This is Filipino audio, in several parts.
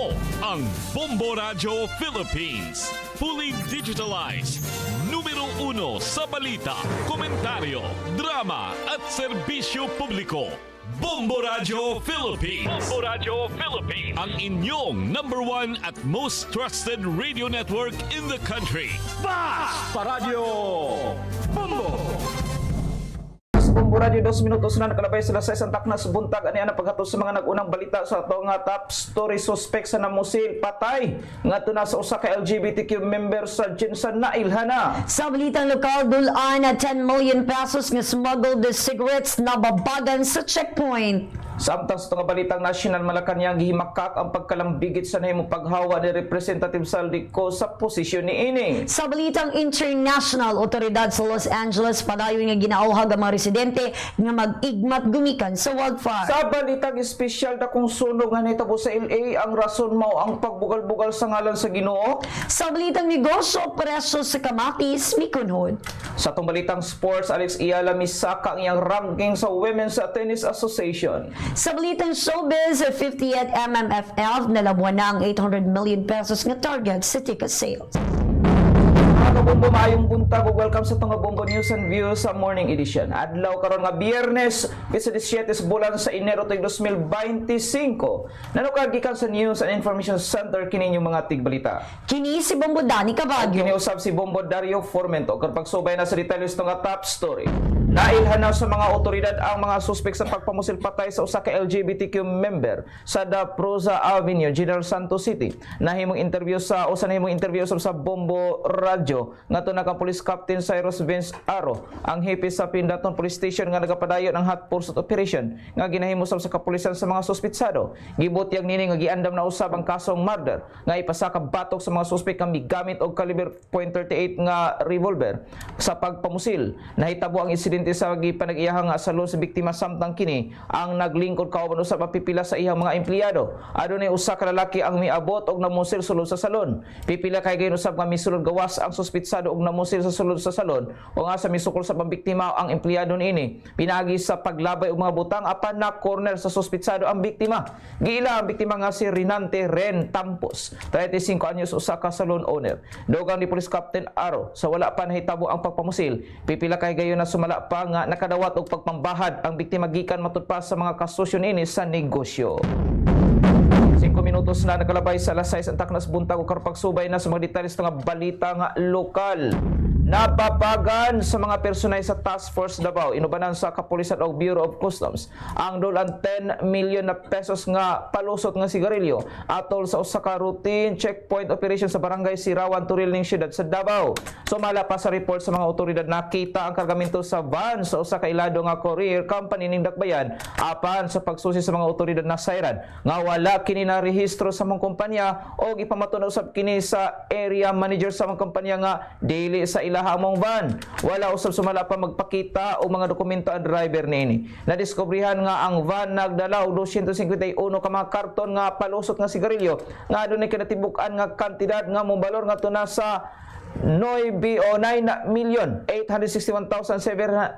Ito ang Bombo Radio Philippines. Fully digitalized. Numero 1 sa balita, komentaryo, drama at serbisyo publiko. Bombo Radio Philippines. Bombo Radio Philippines. Ang inyong #1 at most trusted radio network in the country. Basta Radio Bombo! Bombo Radio, 2 minutos na nakalabay sila sa isang taknas buntag. Ani ang paghatos sa mga nag-unang balita sa ato nga top story. Suspect sa namusil patay ngadto na sa usa ka LGBTQ member sa Jinsan Nailhana. Sa balitang lokal, dulaan na 10 million pesos nga smuggled the cigarettes na babagan sa checkpoint. Samtang sa nga balitang national, Malacañang gihimakak ang pagkalambigit sa nahimong paghawa ni Representative Saldico sa posisyon ni ini. Sa balitang international, otoridad sa Los Angeles padayon nga ginauhag ang mga residente nga mag-igmat gumikan sa wildfire. Sa balitang espesyal na kung sunog nga nahitabo sa LA, ang rason mao ang pagbugal-bugal sa ngalan sa Ginoo. Sa balitang negosyo, presyo sa kamatis mikunhod. Sa itong balitang sports, Alex Iyala misaka ang iyang ranking sa Women's Tennis Association. Sa balitang showbiz, 50th MMFF nalabuan na ang 800 million pesos nga target sa ticket sales. Mga kabombo, maayong buntag ug welcome sa itong Bombo News and Views sa morning edition. Adlaw karon nga Biyernes, 17 sa bulan sa Enero 2025. Nanukag gikan sa News and Information Center kini yung mga tigbalita. Kini si Bombo Dani Cabagyo. Kiniusap si Bombo Dario Formento kung pagsubay na sa details ng top story. Nailhanaw sa mga otoridad ang mga suspek sa pagpamusil patay sa usa ka LGBTQ member sa Daprosa Avenue, General Santos City. Nahimong interview sa Bombo Radio ngadto na ka Police Captain Cyrus Vince Aro, ang hepe sa Pindaton Police Station nga nagapadayon ang hot pursuit operation nga ginahimo sa kapulisan sa mga suspitsado. Gibutyag nini nga giandam na usab ang kasong murder nga ipasaka batok sa mga suspek nga migamit og caliber .38 nga revolver sa pagpamusil. Nahitabo ang insidente sa gipanag-iyahang salon sa biktima, samtang kini ang naglingkod kauban usab ang pipila sa iyang mga empleyado. Adunay usa ka lalaki ang miabot og namusil sulod sa salon. Pipila kay gayon usab nga misulod gawas ang suspitsado og namusil sa sulod sa salon o nga sa misukol sa pambiktima ang empleyado niini. Pinagi sa paglabay og mga butang apan na corner sa suspitsado ang biktima. Giila ang biktima nga si Rinante Ren Tampos, 35 anyos, usa ka salon owner. Dugang ni Police Captain Aro sa wala pa nahitabo ang pagpamusil. Pipila kay gayon na sumala pa nga nakadawat og pagpambahad ang biktima gikan matud pa sa mga kasosyo niini sa negosyo. 5 minutos na nakalabay sa alas 6 ang taknas buntag ug karpagsubay na sa mga detalye nga balita nga lokal. Napapagan sa mga personay sa Task Force Davao, inubanan sa Kapulisan o Bureau of Customs ang dulan 10 million na pesos nga palusot nga sigarilyo atol sa usa ka routine checkpoint operation sa barangay Sirawan, Turil ning siyudad sa Davao. Sumala pa sa report sa mga otoridad, nakita ang kargamento sa van sa usa ka ilado nga courier company ning Dakbayan. Apan sa pagsusi sa mga otoridad na sayran nga wala kini na rehistro sa mga kumpanya o ipamatud usab kini sa area manager sa mga kumpanya nga dili sa ilahamong van. Wala usab sumala pa magpakita o mga dokumento ang driver niini. Nadiskubrihan nga ang van nagdala og 251 ka mga karton nga palusot nga sigarilyo nga adunay kinatibuk-an nga kantidad nga mobalor nga tuna sa 9,861,790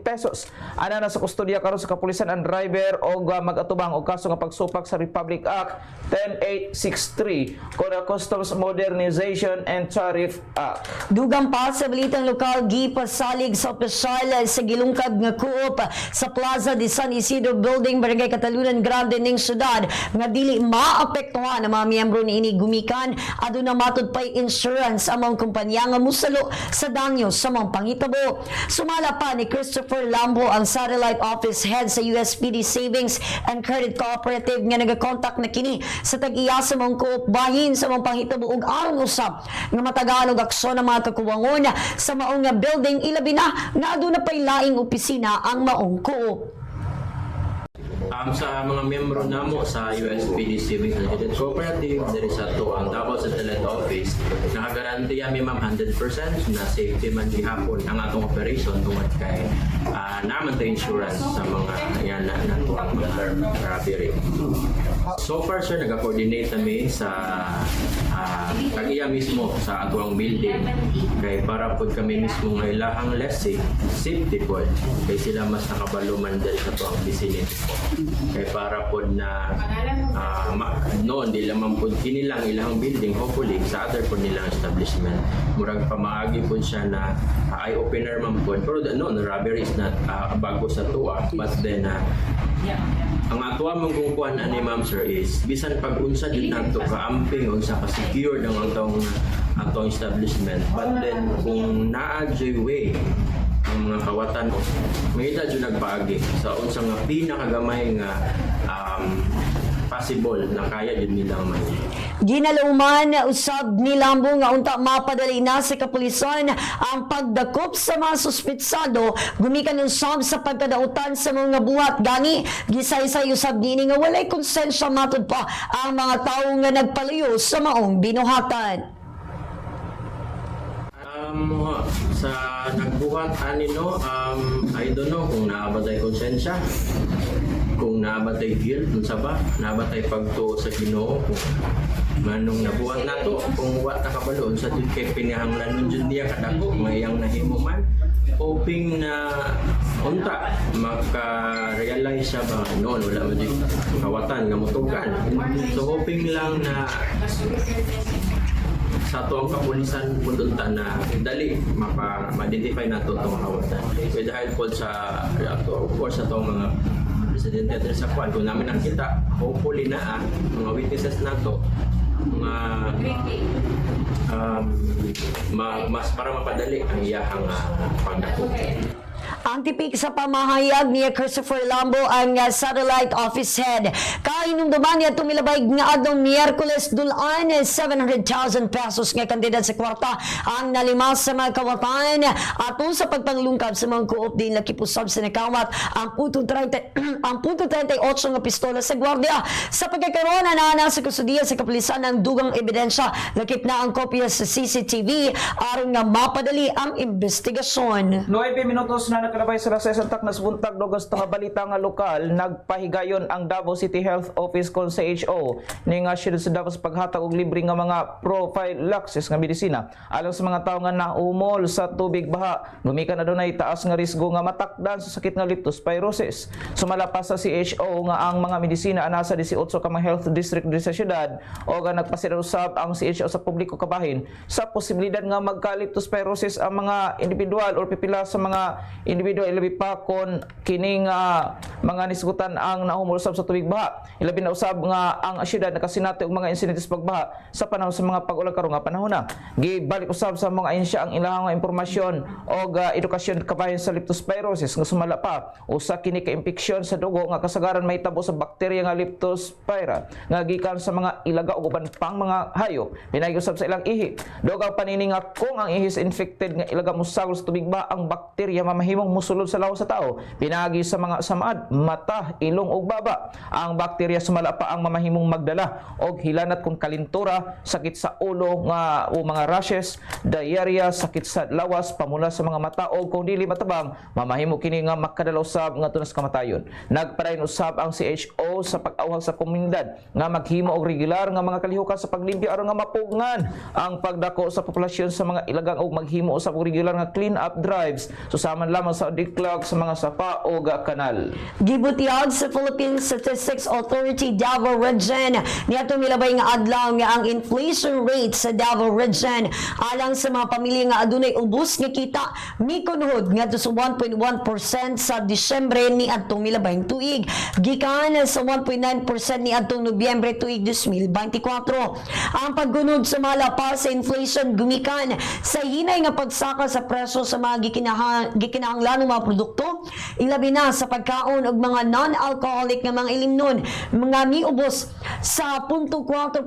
pesos. Ana na sa kustodiya karon sa kapulisan ang driver og mag-atubang og kaso nga pagsupak sa Republic Act 10863 kuna Customs Modernization and Tariff Act. Dugang pa sa balitang lokal, gipasalig sa opisyal sa gilungkad nga coop sa Plaza de San Isidro Building, Barangay Catalunan Grande ning syudad nga dili maapektuhan ang mga miyembro niini gumikan aduna matud pay insurance ang mga kumpanya nga musalo sa danyo sa mga panghitabo. Sumala pa ni Christopher Lambo, ang satellite office head sa USPD Savings and Credit Cooperative nga nagakontak na kini sa tag-iya sa mga coop bahin sa mga panghitabo ug aron usab nga matagaan og aksyon ng mga kakuwangon sa maong nga building, ilabi na nga aduna pay laing opisina ang maong coop. Sa mga miyembro namo sa USPD Savings and Credit Cooperative, there is ato ang Davao Satellite Office. Nakagarantiya mi ma'am 100% na safety man gihapon ang atong operation tungod kay naman to insurance sa mga yan na ang mga robbery. So far sir, nag-coordinate kami sa kag-iya mismo sa atong building kay para pud kami mismo nga ilahang less safety pod kay sila mas nakabaluman diri sa atong vicinity po. kay para po na noon di lamang po kinilang ilang building hopefully sa other po nilang establishment murag pamaagi po siya na eye opener man po pero no robbery is not bago sa tuwa but then ang atuwa mong kungkuhan ani ma'am sir is bisan pag-unsa din nato kaamping unsa ka secure ang atong establishment but then kung naa-joy way ang mga kawatan may dyan nagpaagi sa unsa nga pinakagamay nga possible na kaya din nilang man. Ginaluman usab ni Lambo nga unta mapadali na sa kapulisan ang pagdakop sa mga suspitsado gumikan usab sa pagkadautan sa mga buhat gani gisaysay usab nini nga walay konsensya matud pa ang mga tawo nga nagpalayo sa maong binuhatan. Sa nagbuhat ani no I don't know kung naabatay konsensya kung naabatay guilt unsa ba naabatay pagtuo sa Ginoo kung manong nabuhat nato kung wa ta kabalo unsa jud kay pinahanglanon jud niya kadako mayang nahimo man hoping na unta maka-realize siya ba noon wala man jud kawatan nga motugan so hoping lang na sa ato ang kapulisan punta na dali ma-identify nato itong kawatan with the help po sa of course sa itong mga presidente at sa kwan kung namin nakita hopefully na mga witnesses nato mga mas para mapadali ang iyahang pagdako. Ang tipik sa pamahayag ni Christopher Lambo ang satellite office head. Kainumduman niya tumilabay nga adong Miyerkules dulaan 700,000 pesos nga kandidat sa kwarta ang nalimas sa mga kawatan ato sa pagpanglungkab sa mga koop din nakipusab sa nakawat ang punto 38 nga pistola sa gwardiya. Sa pagkakaroon na sa kusudiya sa kapulisan ng dugang ebidensya lakip na ang kopya sa CCTV aron nga mapadali ang investigasyon. 9 minutos na nakalabay sa Las Antak na buntag dogas nga balita nga lokal nagpahigayon ang Davao City Health Office kon sa HO ning siyudad sa Davao sa paghatag og libre nga mga prophylaxis nga medisina alang sa mga tawo nga naumol sa tubig baha gumikan adunay taas nga risgo nga matakdan sa sakit nga leptospirosis. Sumala pa sa CHO nga ang mga medisina anasa 18 ka mga health district diri sa syudad o nga nagpasiusab ang CHO sa publiko kabahin sa posibilidad nga magka-leptospirosis ang mga individual or pipila sa mga individual ilabi pa kon kining mga nisgutan ang naumulsab sa tubig baha. Ilabi na usab nga ang syudad nakasinati og mga insidente sa pagbaha sa panahon sa mga pag-ulan karon nga panahon na. Gibalik usab sa mga ahensya ang ilahang impormasyon og edukasyon kabahin sa leptospirosis nga sumala pa usa kini ka impeksyon sa dugo nga kasagaran mahitabo sa bakterya nga leptospira nga gikan sa mga ilaga ug uban pang mga hayop. Pinagi usab sa ilang ihi. Dugaw panini nga kung ang ihi is infected nga ilaga musagol sa tubig baha ang bakterya mamahimong musulod sa lawas sa tao. Pinagi sa mga samaad, mata, ilong ug baba. Ang bakterya sumala pa ang mamahimong magdala og hilanat kung kalintura, sakit sa ulo nga o mga rashes, diarrhea, sakit sa lawas, pamula sa mga mata o kung dili matabang, mamahimo kini nga makadala usab nga tunas kamatayon. Nagpadayon usab ang CHO sa pag-awhag sa komunidad nga maghimo og regular nga mga kalihukan sa paglimpyo aron nga mapugngan ang pagdako sa populasyon sa mga ilagang og maghimo usab og regular nga clean up drives susaman lamang sa diklog sa mga sapa o kanal. Gibutiyag sa Philippine Statistics Authority Davao Region niadto milabay nga adlaw nga ang inflation rate sa Davao Region alang sa mga pamilya nga adunay ubos nga kita mikunhod ngadto sa 1.1% sa Disyembre ni adtong milabay tuig gikan sa 1.9% ni adtong Nobyembre tuig 2024. Ang paggunod sa malapas sa inflation gumikan sa hinay nga pagsaka sa presyo sa mga gikinahanglan ng mga produkto ilabi na sa pagkaon og mga non-alcoholic nga mga ilimnon mga miubos sa 0.4%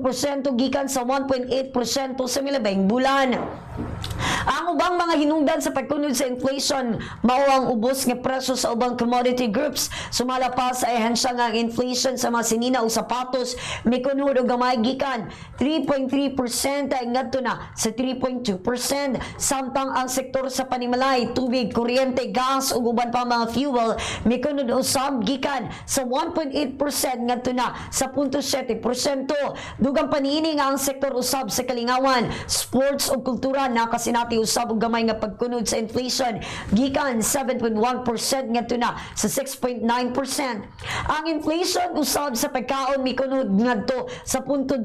gikan sa 1.8% sa milabing bulan. Ang ubang mga hinungdan sa pagkunod sa inflation mao ang ubos nga presyo sa ubang commodity groups sumala pa sa ahensya nga inflation sa mga sinina o sapatos mikunhod og gamay gikan 3.3% ngadto na sa 3.2%. Samtang ang sektor sa panimalay, tubig, kuryente, gas ug uban pa mga fuel mikunhod usab gikan sa 1.8% ngadto na sa 0.7%. Dugang panini nga ang sektor usab sa kalingawan, sports ug kultura nakasinati sinati usab og gamay nga pagkunod sa inflation gikan 7.1% ngadto na sa 6.9%. Ang inflation usab sa pagkaon mikunod ngadto sa 0.2%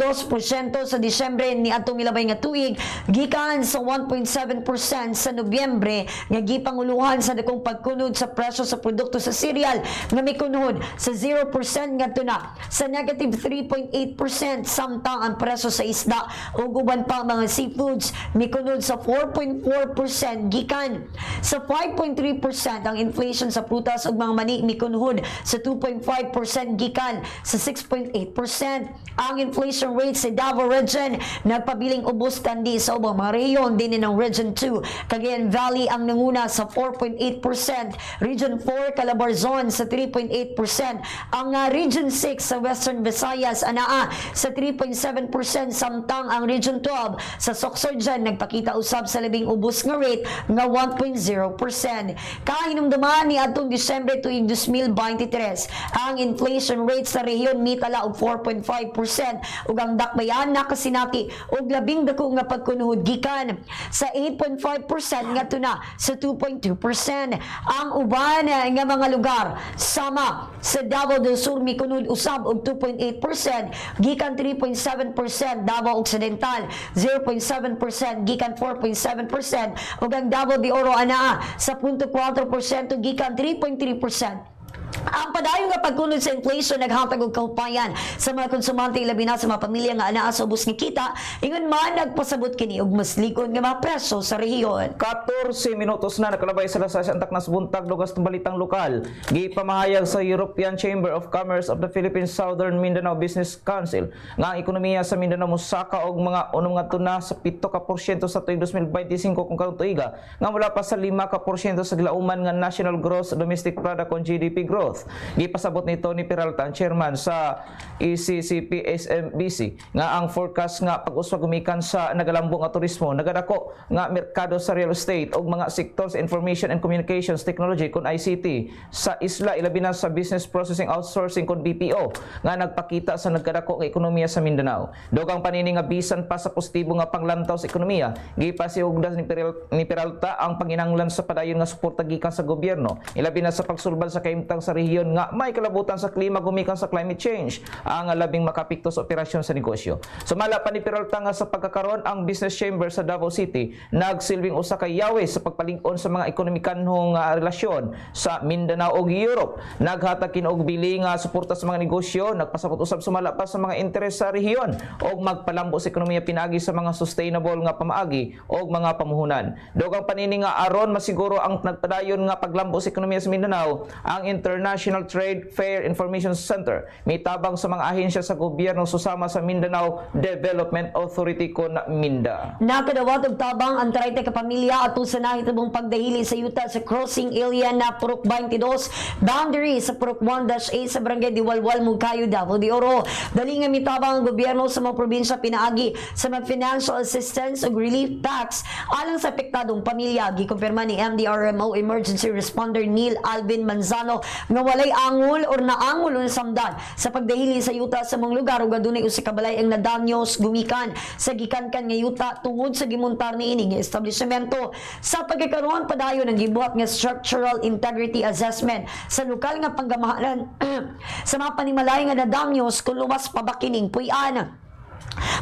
sa Disyembre ni atong milabay nga tuig gikan sa 1.7% sa Nobyembre nga gipanguluhan sa dakong pagkunod sa presyo sa produkto sa cereal nga mikunod sa 0% ngadto na sa negative 3.8%, samtang ang presyo sa isda o uban pa mga seafoods mikunod sa 4.4% gikan sa 5.3%. Ang inflation sa prutas ug mga mani mikunod sa 2.5% gikan sa 6.8%. Ang inflation rate sa Davao Region nagpabiling ubos kandi sa ubang mga rehiyon din ng Region 2. Cagayan Valley ang nanguna sa 4.8%, Region 4 Calabarzon sa 3.8%, ang Region 6 sa Western Visayas anaa sa 3.7%, samtang ang Region 12 sa Sorsogon nagpakita usab sa labing ubos nga rate nga 1.0%. Kahinumduman ni atong Disyembre tuig 2023, ang inflation rate sa rehiyon mitala og 4.5% ug ang dakbayan nakasinati og labing dako nga pagkunuhod gikan sa 8.5% ngadto na sa 2.2%. Ang uban nga mga lugar sama sa Davao del Sur mikunod usab og 2.8% gikan 3.7%, Davao Occidental 0.7% gikan 4.7% ug ang Davao de Oro anaa sa 0.4% gikan 3.3%. Ang padayon nga pagkunod sa inflation naghatag og kahupayan sa mga konsumante labi na sa mga pamilya nga anaa sa ubos nga kita, ingon man nagpasabot kini og mas likod nga mga presyo sa rehiyon. 14 minutos na nakalabay sa antak na buntag lugas ng balitang lokal. Gipamahayag sa European Chamber of Commerce of the Philippines Southern Mindanao Business Council nga ang ekonomiya sa Mindanao mosaka og mga unom nga tuna sa 7% sa tuig 2025 kung karong tuiga nga mula pa sa 5% sa gilauman nga National Gross Domestic Product o GDP growth. Gipasabot ni Tony Peralta, ang chairman sa ECCP SMBC, nga ang forecast nga pag-uswag gumikan sa nagalambong nga turismo, nagadako nga merkado sa real estate ug mga sectors information and communications technology kun ICT sa isla ilabi na sa business processing outsourcing kun BPO nga nagpakita sa nagkadako nga ekonomiya sa Mindanao. Dugang panini nga bisan pa sa positibo nga panglantaw sa ekonomiya, gipasiugdas ni Peralta ang panginanglan sa padayon nga suporta gikan sa gobyerno ilabi na sa pagsulbad sa kaimtang sa rehiyon nga may kalabutan sa klima gumikan sa climate change ang labing makapikto sa operasyon sa negosyo. Sumala pa ni Peralta nga sa pagkakaroon ang Business Chamber sa Davao City nagsilbing usa ka yawe sa pagpalig-on sa mga ekonomikanhong relasyon sa Mindanao ug Europe. Naghatag kini og bili nga suporta sa mga negosyo, nagpasabot usab sumala pa sa mga interes sa rehiyon og magpalambo sa ekonomiya pinagi sa mga sustainable nga pamaagi og mga pamuhunan. Dugang panini nga aron masiguro ang nagpadayon nga paglambo sa ekonomiya sa Mindanao, ang International Trade Fair Information Center mitabang sa mga ahensya sa gobyerno susama sa Mindanao Development Authority kun MINDA. Nakadawat og tabang ang 30 ka pamilya ato sa nahitabong pagdahili sa yuta sa crossing area na Purok 22, boundary sa Purok 1-A sa Barangay Diwalwal, Mugkayo, Davao de Oro. Dali nga mitabang ang gobyerno sa mga probinsya pinaagi sa mga financial assistance ug relief tax alang sa apektadong pamilya. Gikumpirma ni MDRMO Emergency Responder Neil Alvin Manzano nga walay angol or naangol o nasamdan sa pagdahili sa yuta sa mga lugar ug adunay usa ka balay ang nadanyos gumikan sa gikankan nga yuta tungod sa gimontar niini nga establishmento. Sa pagkakaroon padayon ang gibuhat nga structural integrity assessment sa lokal nga panggamahalan sa mga panimalay nga nadanyos kung luwas pa ba kining puy-an.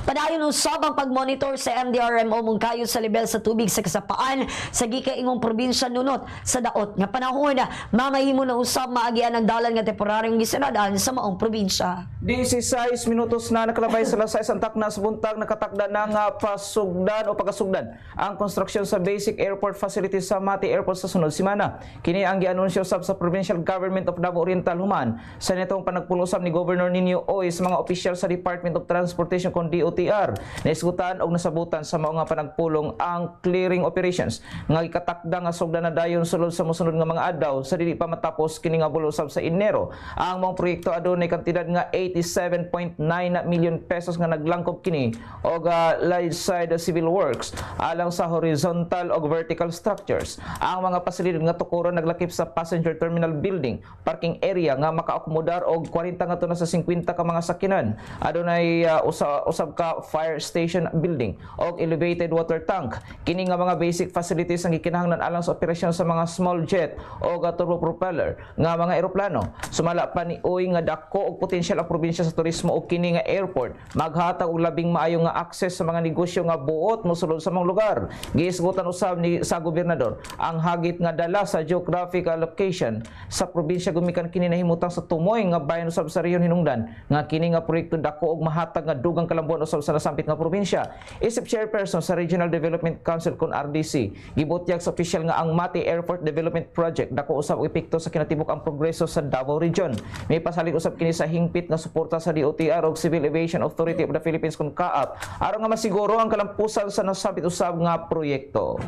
Padayon usab ang pagmonitor sa MDRMO Mungkayo sa level sa tubig sa kasapaan sa gikaingong probinsya nunot sa daot nga panahon. Mamahimo na usab maagian ang dalan nga temporaryong gisanadaan sa maong probinsya. 16 minutos na nakalabay sa lasay antak na sa buntag nakatakda na nga pasugdan o pagasugdan ang konstruksyon sa basic airport facility sa Mati Airport sa sunod semana. Kini ang gianunsyo usab sa Provincial Government of Davao Oriental human sa nitong panagpulusab ni Governor Nino Oy sa mga opisyal sa Department of Transportation kon DOTR. Naisgutan og nasabutan sa mao nga panagpulong ang clearing operations nga gikatakda nga sugdan na dayon sulod sa mosunod nga mga adlaw sa dili pa matapos kini nga bulusab sa Enero. Ang mga proyekto adunay kantidad nga 87.9 million pesos nga naglangkob kini og light side civil works alang sa horizontal og vertical structures. Ang mga pasilidad nga tukuron naglakip sa passenger terminal building, parking area nga makaakomodar og 40 nga to na sa 50 ka mga sakyanan. Adunay usab ka ka fire station building o elevated water tank. Kini nga mga basic facilities ang gikinahanglan alang sa operasyon sa mga small jet o turbopropeller nga mga eroplano. Sumala pa ni Uy nga dako og potensyal ang probinsya sa turismo o kini nga airport maghatag og labing maayo nga access sa mga negosyo nga buot mosulod sa mga lugar. Giisgutan usab ni sa gobernador ang hagit nga dala sa geographical location sa probinsya gumikan kini nahimutang sa tumoy nga bayan usab sa rehiyon hinungdan nga kini nga proyekto dako og mahatag nga dugang kalambuan usab sa nasampit nga probinsya. Isip chairperson sa Regional Development Council kon RDC gibutyag sa opisyal nga ang Mati Airport Development Project dako usab og epekto sa kinatibuk ang progreso sa Davao Region. May pasalig usab kini sa hingpit nga suporta sa DOTR ug Civil Aviation Authority of the Philippines kon CAAP aron nga masiguro ang kalampusan sa nasampit usab nga proyekto.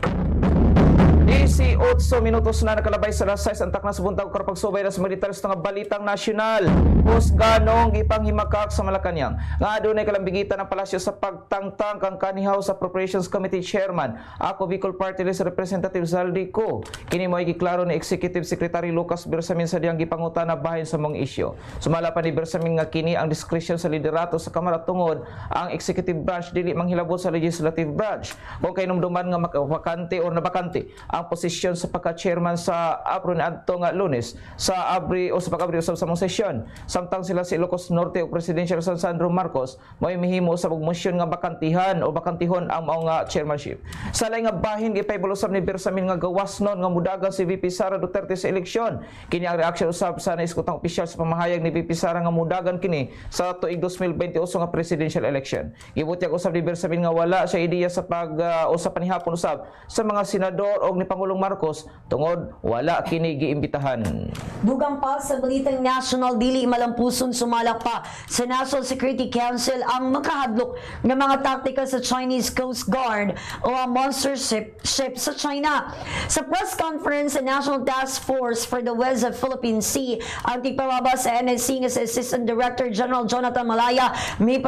18 minutos na nakalabay sa alas 6 ang takna sa buntag karong pagsubay na sa mga detalye sa balitang nasyonal. Husganong ipanghimakak sa Malacañang nga adunay kalambigitan ang palasyo sa pagtangtang kang kanihaw sa Appropriations Committee Chairman ako Bicol Party List Representative Zaldico. Kini mo'y giklaro ni Executive Secretary Lucas Bersamin sa diyang gipangutana bahin sa mong isyu. Sumala pa ni Bersamin nga kini ang diskresyon sa liderato sa Kamara tungod ang executive branch dili manghilabot sa legislative branch. Kung kay numduman nga makavakante o nabakante ang posisyon sa pagka-chairman sa APRO ni adto nga Lunes sa abri o sa pag-abri usab sa mong sesyon. Samtang sila si Ilocos Norte o Presidential San Sandro Marcos mo'y mihimo sa motion nga bakantihan o bakantihon ang mao nga chairmanship. Sa laing nga bahin gipaybol usab ni Bersamin nga gawas non nga mudagan si VP Sara Duterte sa eleksyon. Kini ang reaksyon usab sa naiskutang opisyal sa pamahayag ni VP Sara nga mudagan kini sa tuig 2028 nga presidential election. Gibutyag usab ni Bersamin nga wala siya ideya sa usab panihapon usab sa mga senador o ni Pangulong Marcos tungod wala kini giimbitahan. Dugang pa sa balitang national, dili malampuson sumalak pa sa National Security Council ang makahadlok ng mga taktika sa Chinese Coast Guard o ang monster ship sa China. Sa press conference sa National Task Force for the West of Philippine Sea, ang tigpababa sa NSC nga si Assistant Director General Jonathan Malaya may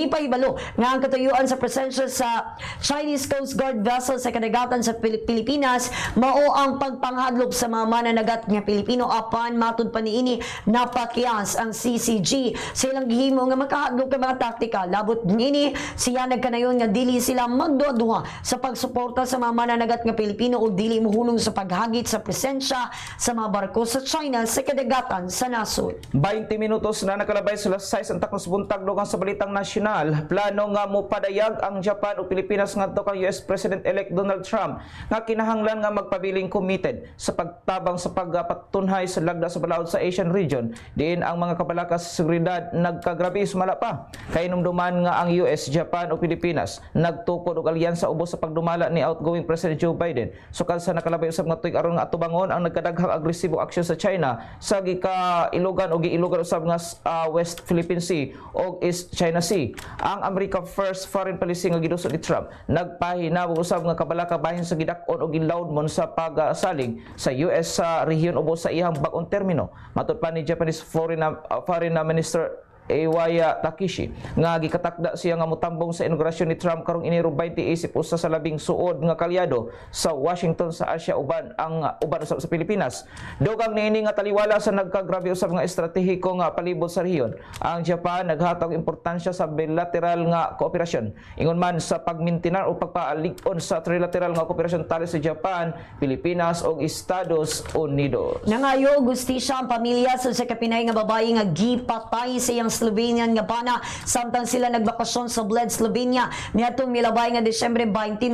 pahibalo nga ang katuyuan sa presensya sa Chinese Coast Guard vessel sa kadagatan sa Pilipinas mao ang pagpanghadlok sa mga mananagat nga Pilipino apan matud pa niini napakyas ang CCG sa ilang gihimo nga makahadlok ka mga taktika. Labot niini siya nagkanayon nga dili sila magduha sa pagsuporta sa mga mananagat nga Pilipino o dili mohulong sa paghagit sa presensya sa mga barko sa China sa kadagatan sa nasod. 20 minutos na nakalabay sa alas 6 ang taknos buntag dugang sa balitang nasyonal. Plano nga mo padayag ang Japan o Pilipinas ngadto kang US President-elect Donald Trump nga kinahanglan nga magpabiling committed sa pagtabang sa pagpatunhay sa lagda sa balaod sa Asian region. Diin ang mga kabalakas sa seguridad nagkagrabe sumala pa. Kay numduman nga ang US, Japan o Pilipinas nagtukod og alyansa ubos sa pagdumala ni outgoing President Joe Biden. Sukal sa nakalabay usab nga tuig aron nga atubangon ang nagkadaghang agresibong aksyon sa China sa gikailugan o giilugan usab nga West Philippine Sea o East China Sea. Ang America First foreign policy nga gidusot ni Trump nagpahinabog usab nga kabalaka bahin sa gidak-on o ginlawdmon sa pagsalig sa US sa rehiyon ubos sa iyang bag-ong termino. Matud pa ni Japanese Foreign Minister Ewaya Takishi nga gikatakda siya nga mutambong sa inaugurasyon ni Trump karong Enero 20 isip usa sa labing suod nga kalyado sa Washington sa Asia uban usab sa Pilipinas. Dugang niini nga taliwala sa nagkagrabe usab nga estratehiko nga palibot sa rehiyon. Ang Japan naghatag importansya sa bilateral nga kooperasyon. Ingon man sa pagmintinar o pagpaalig-on sa trilateral nga kooperasyon tali sa Japan, Pilipinas ug Estados Unidos. Nangayo gustisya ang pamilya sa kapinay nga babae nga gipatay sa iyang Slovenian nga bana samtang sila nagbakasyon sa Bled, Slovenia niadtong milabay nga Disyembre 29.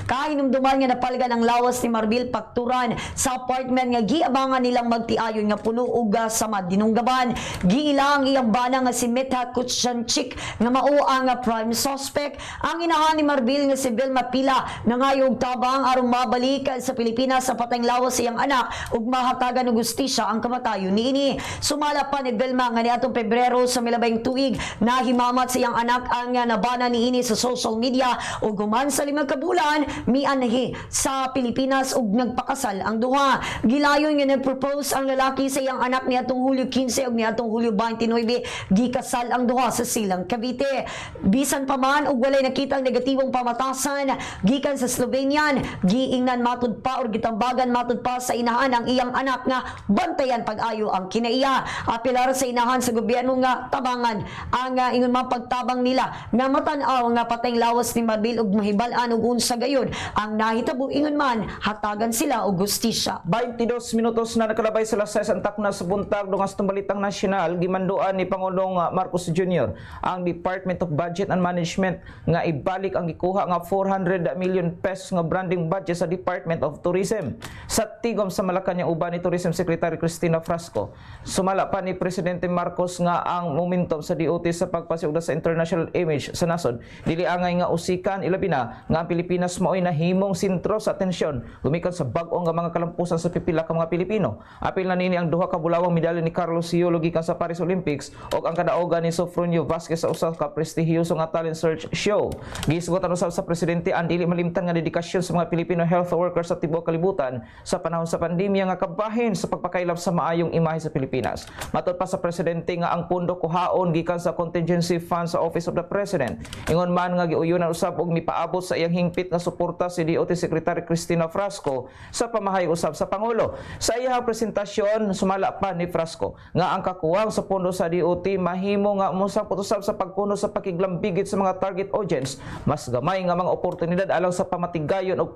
Kahinumduman nga napalgan ang lawas ni Marbil Pacturan sa apartment nga giabangan nilang magtiayon nga puno og sa madinunggaban. Giila ang iyang bana nga si Mitha Kuchanchik nga mao ang prime suspect. Ang inahan ni Marbil nga si Vilma Pila nangayog tabang aron mabalik sa Pilipinas sa patayng lawas sa iyang anak ug mahatagan og gustisya ang kamatayon niini. Sumala pa ni Vilma nga niadtong Pebrero sa milabayng tuig na himamat sa iyang anak ang nabana niini sa social media ug guman sa 5 kabulan mianhi sa Pilipinas ug nagpakasal ang duha. Gilayon nga nagpropose ang lalaki sa iyang anak niadtong Hulyo 15 ug niadtong Hulyo 29 gikasal ang duha sa Silang, Cavite. Bisan pa man ug walay nakitang negatibong pamatasan gikan sa Slovenian, giingnan matud pa or gitambagan matud pa sa inahan ang iyang anak nga bantayan pag-ayo ang kinaiya. Apilar sa inahan sa gobyerno nga nga tabangan ang ingon mga pagtabang nila nga matan-aw nga patay lawas ni Mabil ug mahibal-an ug unsa gayon ang nahitabo ingon man hatagan sila og gustisya. 22 minutos na nakalabay sa alas 6 antak na sa buntag dungas tong balitang nasyonal gimanduan ni Pangulong Marcos Jr. ang Department of Budget and Management nga ibalik ang gikuha nga 400 million pesos nga branding budget sa Department of Tourism. Sa tigom sa Malacañang uban ni Tourism Secretary Cristina Frasco, sumala pa ni Presidente Marcos nga ang momentum sa DOT sa pagpasiugda sa international image sa nasod dili angay nga usikan ilabi na nga ang Pilipinas mao'y nahimong sentro sa atensyon gumikan sa bag-o nga mga kalampusan sa pipila ka mga Pilipino. Apil na nini ang duha ka bulawang medalya ni Carlos Siolo gikan sa Paris Olympics ug ang kadaogan ni Sofronio Vasquez sa usa ka prestihiyoso nga talent search show. Gisgutan usab sa presidente ang dili malimtan nga dedikasyon sa mga Filipino health workers sa tibuok kalibutan sa panahon sa pandemya nga kabahin sa pagpakailap sa maayong imahe sa Pilipinas. Matod pa sa presidente nga ang pondo kuhaon gikan sa contingency fund sa Office of the President. Ingon man nga giuyunan usab og mipaabot sa iyang hingpit nga suporta si DOT Secretary Cristina Frasco sa pamahay usab sa Pangulo. Sa iyang presentasyon sumala pa ni Frasco nga ang kakuwang sa pondo sa DOT mahimo nga mosangpot usab sa pagkuno sa pakiglambigit sa mga target audience, mas gamay nga mga oportunidad alang sa pamatigayon o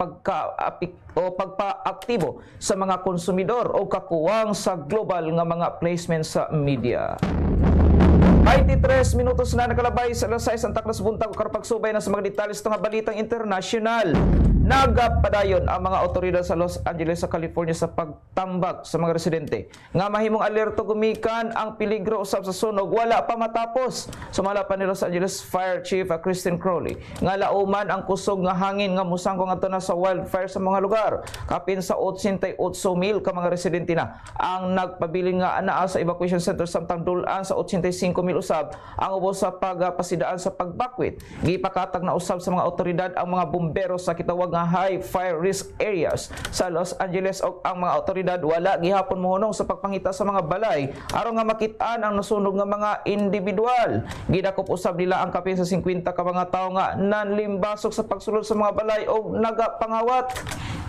pagpaaktibo sa mga konsumidor o kakuwang sa global nga mga placement sa media. 23 minutos na nakalabay sa alas 6 ang taklas buntag o karapagsubay na sa mga detalye sa mga balitang internasyonal. Nagapadayon ang mga otoridad sa Los Angeles sa California sa pagtambak sa mga residente nga mahimong alerto gumikan ang peligro usab sa sunog wala pa matapos. Sumala pa ni Los Angeles Fire Chief Christine Crowley nga lauman ang kusog nga hangin nga musangko ngadto na sa wildfire sa mga lugar. Kapin sa 88,000 ka mga residente na ang nagpabiling nga anaa sa evacuation center samtang dulan sa 85,000 usab ang ubos sa pagpasidaan sa pagbakwit. Gipakatag na usab sa mga otoridad ang mga bumbero sa kitawag nga high fire risk areas sa Los Angeles o ang mga otoridad wala gihapon mohunong sa pagpangita sa mga balay aron nga makit-an ang nasunog nga mga individual. Gidakop usab nila ang kapin sa 50 ka mga tawo nga nanlimbasok sa pagsulod sa mga balay o nagapangawat.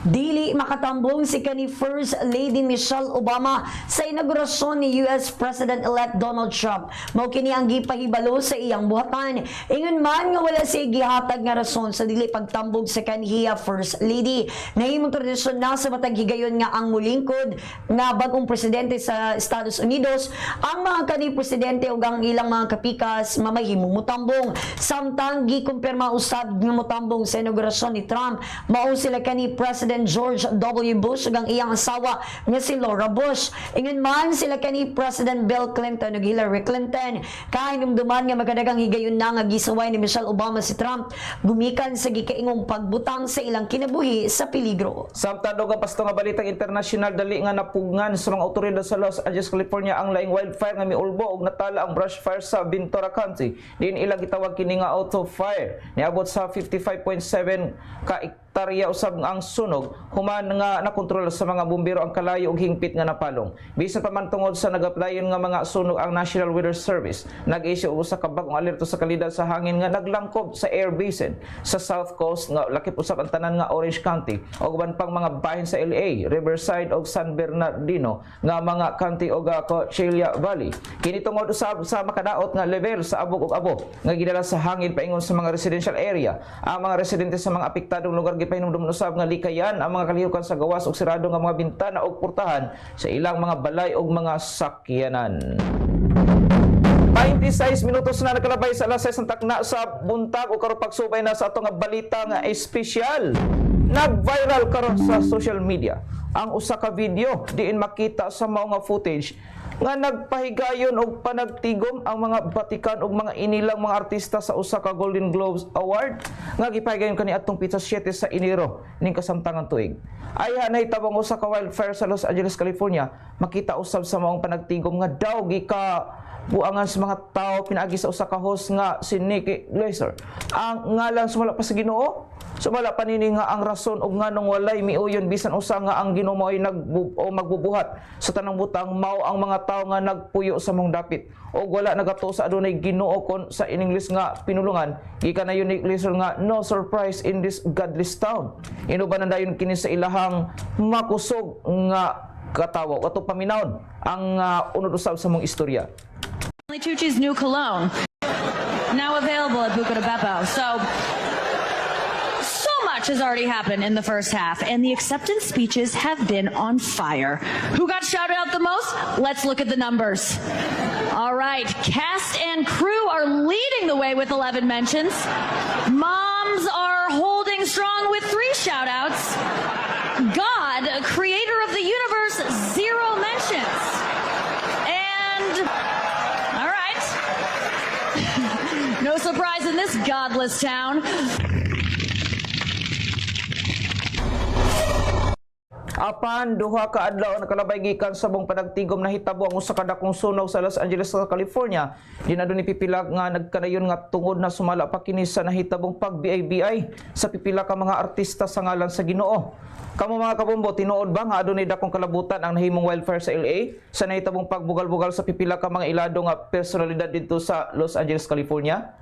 Dili makatambong si kani First Lady Michelle Obama sa inaugurasyon ni US President-elect Donald Trump. Mao kini ang gipahibalo sa iyang buhatan. Ingon man nga wala siya gihatag nga rason sa dili pagtambong sa kaniya First Lady. Nahimong tradisyon na sa matag higayon nga ang mulingkod nga bagong presidente sa Estados Unidos ang mga kani presidente ug ang ilang mga kapikas mamahimong mutambong. Samtang gikumpirma usab nga mutambong sa inaugurasyon ni Trump mao sila kani President George W. Bush ug ang iyang asawa nga si Laura Bush. Ingon man sila kani President Bill Clinton ug Hillary Clinton. Kahinumduman nga magadagang higayon na nga gisaway ni Michelle Obama si Trump gumikan sa gikaingong pagbutang sa ilang kinabuhi sa peligro. Samtang ang pasto nga balitang internasyonal dali nga napugngan sa mga otoridad sa Los Angeles, California ang laing wildfire nga miulbo ug natala ang brush fire sa Ventura County. Diin ilang gitawag kini nga auto fire. Niabot sa 55.7 ka hektarya usab ang sunog human nga nakontrol sa mga bumbero ang kalayo ug hingpit nga napalong. Bisan pa man tungod sa nagaplayon nga mga sunog ang National Weather Service nag-issue og usa ka bagong alerto sa kalidad sa hangin nga naglangkob sa air basin sa South Coast nga lakip usab ang tanan nga Orange County ug uban pang mga bahin sa LA, Riverside ug San Bernardino nga mga county ug Coachella Valley. Kini tungod usab sa makadaot nga level sa abog ug abo nga gidala sa hangin paingon sa mga residential area. Ang mga residente sa mga apektadong lugar gipahinumdum usab nga likayan ang mga kalihukan sa gawas ug sirado nga mga bintana ug portahan sa ilang mga balay ug mga sakyanan. 26 minutos na nakalabay sa alas 6 ang takna sa buntag o karon pagsubay na sa ato nga balita nga espesyal. Nag-viral karon sa social media ang usa ka video diin makita sa mao nga footage nga nagpahigayon og panagtigom ang mga batikan og mga inilang mga artista sa usa ka Golden Globes Award nga gipahigayon kani atong pizza 7 sa Enero ning kasamtangan tuig. Ayha nahitabang usa ka wildfire sa Los Angeles, California. Makita usab sa maong panagtigom nga daw gika buangan sa mga tao pinaagi sa usa ka host nga si Nikki Glaser. Ang ngalan sumala pa sa Ginoo. Sumala pa nini nga ang rason og nganong walay miuyon bisan usa nga ang Ginoo mo'y magbubuhat sa tanang butang mao ang mga tao nga nagpuyo sa mong dapit og wala nagato sa adunay Ginoo kon sa in English nga pinulungan gikan na Nikki Glaser nga no surprise in this godless town. Inubanan dayon kini sa ilahang makusog nga katawo ato paminawon ang unod usab sa mong istorya. Tucci's new cologne, now available at Buca de Beppo. So much has already happened in the first half, and the acceptance speeches have been on fire. Who got shouted out the most? Let's look at the numbers. All right, cast and crew are leading the way with 11 mentions. Moms are holding strong with 3 shout-outs. God, creator of the universe, 0 mentions. And, all right, no surprise in this godless town. Apan duha ka adlaw nakalabay gikan sa buong panagtigom na hitabo ang usa ka dakong sunog sa Los Angeles, California. Dinadto ni pipila nga nagkanayon nga tungod na sumala pa kini sa nahitabong pag-BIBI sa pipila ka mga artista sa ngalan sa Ginoo. Kamo mga kabombo, tinuod ba nga adunay dakong kalabutan ang nahimong wildfire sa LA sa nahitabong pagbugal-bugal sa pipila ka mga ilado nga personalidad dito sa Los Angeles, California?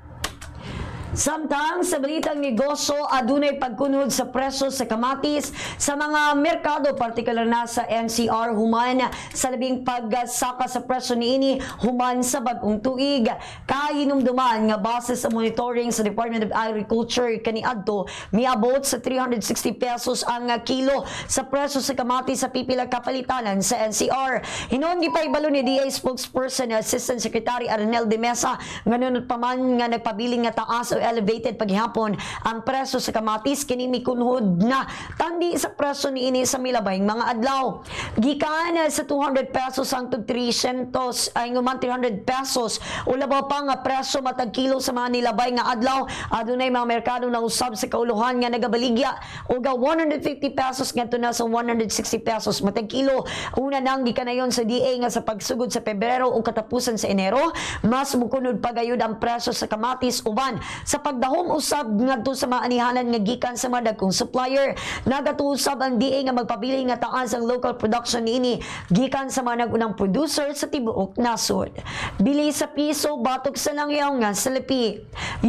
Samtang sa balitang negosyo, adunay pagkunod sa presyo sa kamatis sa mga merkado, partikular na sa NCR human sa labing pagsaka sa presyo niini human sa bag-ong tuig. Kahinumduman nga base sa monitoring sa Department of Agriculture kaniadto, miabot sa 360 pesos ang kilo sa presyo sa kamatis sa pipila kapalitanan sa NCR. Hinon gipaibalo ni DA spokesperson Assistant Secretary Arnel de Mesa nganunod pa man nga nagpabiling nga taas o elevated paghihapon ang presyo sa kamatis kini mikunhod na tandi sa presyo niini sa milabayng mga adlaw. Gikan sa 200 pesos hangtod 300 ay nguman 300 pesos o labaw pa nga presyo matag kilo sa mga nilabay nga adlaw. Adunay mga merkado na usab sa kauluhan nga nagabaligya o ga 150 pesos ngadto na sa 160 pesos matag kilo. Una nang gikanayon sa DA nga sa pagsugod sa Pebrero o katapusan sa Enero, mas mukunod pagayud ang presyo sa kamatis uban sa pagdahom usab ngadto sa mga anihanan nga gikan sa mga dagkong supplier. Nagatuusab ang DA nga magpabili nga taas ang local production niini gikan sa mga nagunang producer sa tibuok nasod. Bili sa piso batok sa langyaw nga sa lipi.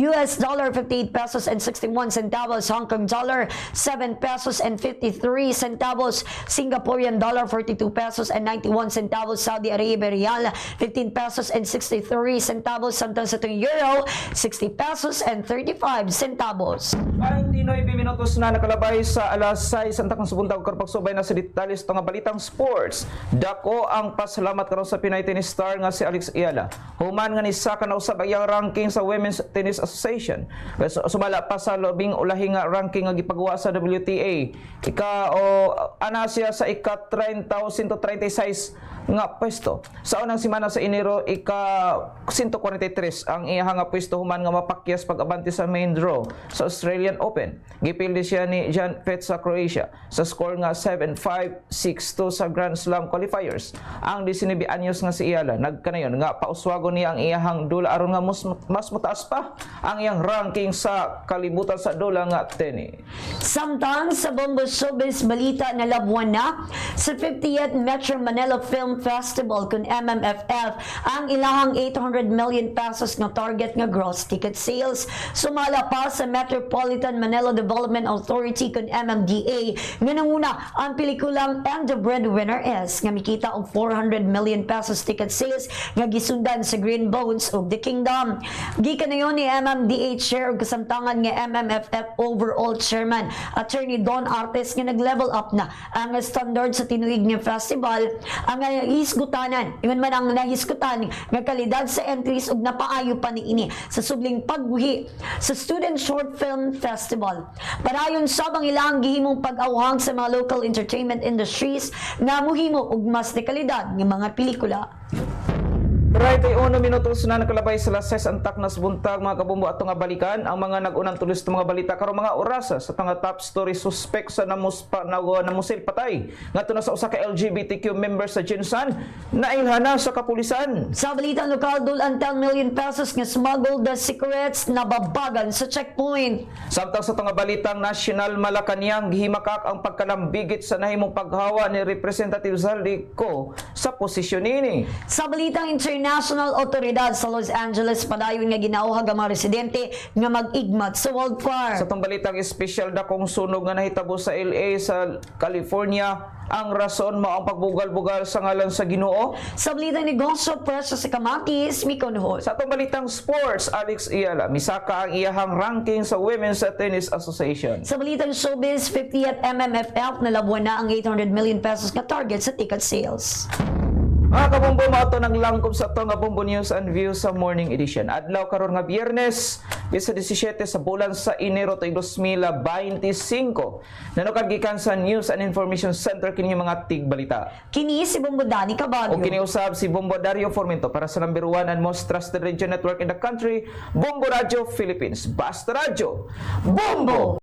US dollar 58 pesos and 61 centavos, Hong Kong dollar 7 pesos and 53 centavos, Singaporean dollar 42 pesos and 91 centavos, Saudi Arabia real 15 pesos and 63 centavos, samtang sa itong euro 60 pesos and 35 centavos. Ay, Tinoy, biminutos na nakalabay sa alas 6 ang takong subuntag karpagsubay na sa detalye sa nga balitang sports. Dako ang pasalamat karon sa Pinay tennis star nga si Alex Ayala. Human nga ni Saka na usab ang ranking sa Women's Tennis Association. Sumala pa sa labing ulahi nga ranking nga gipagawa sa WTA. Ana siya sa ika 30,136 nga pwesto. Sa unang semana sa Enero, ika 143 ang iyang nga pwesto human nga mapakyas pag-abante sa main draw sa Australian Open. Gipildi siya ni Jan Fett sa Croatia sa score nga 7-5, 6-2 sa Grand Slam qualifiers. Ang 19 anyos nga si Ayala nagkanayon nga pauswago niya ang iyang dula aron nga mas mataas pa ang iyang ranking sa kalibutan sa dula nga tennis. Samtang sa Bombo Showbiz balita na labuan na sa 50th Metro Manila Film Festival kun MMFF ang ilahang 800 million pesos nga target nga gross ticket sales. Sumala pa sa Metropolitan Manila Development Authority kun MMDA nga nanguna ang pelikulang And the Breadwinner Is nga mikita og 400 million pesos ticket sales nga gisundan sa Green Bones of the Kingdom. Gikanayon ni MMDA Chair ug kasamtangan nga MMFF Overall Chairman Attorney Don Artes nga nag-level up na ang standard sa tinuig nga festival. Ang hisgutanan, ingon man ang nahisgutan nga kalidad sa entries ug napaayo pa niini sa subling pagbuhi sa Student Short Film Festival. Padayon sab ang ilang gihimong pag-awhang sa mga local entertainment industries nga muhimo og mas dekalidad nga mga pelikula. Right, ay 1 minutos na nakalabay sa alas 6 antak na buntag mga kabumbo ato nga balikan ang mga nag-unang tulis ng mga balita karon mga orasa sa tanga top story suspect sa namusil patay ngadto na sa usa ka LGBTQ member sa Jinsan nailhana sa kapulisan. Sa balitang lokal, dulan 10 million pesos nga smuggled the cigarettes nababagan sa checkpoint. Samtang sa tanga balitang national Malacañang gihimakak ang pagkalambigit sa nahimong paghawa ni Representative Zaldico sa posisyon ini. Sa balitang international, international otoridad sa Los Angeles padayon nga ginauhag ang mga residente nga mag-igmat sa wildfire. Sa itong balitang espesyal na kung sunog nga nahitabo sa LA sa California, ang rason mao ang pagbugal-bugal sa ngalan sa Ginoo. Sa balitang negosyo, presyo sa kamatis, Mikonhon. Sa itong balitang sports, Alex Iala, misaka ang iyahang ranking sa Women's Tennis Association. Sa balitang showbiz, 50th MMFF nalabuan na ang 800 million pesos na target sa ticket sales. Mga kabombo, mato ng langkob sa to nga Bombo News and Views sa morning edition. Adlaw karon nga Biyernes, bisa 17 sa bulan sa Enero tuig 2025. Nanukad gikan sa News and Information Center kini mga tigbalita. Kini si Bombo Dani O Cabagyo. kiniusab si Bombo Dario Formento para sa number 1 and most trusted radio network in the country, Bombo Radio Philippines. Basta Radio, Bombo!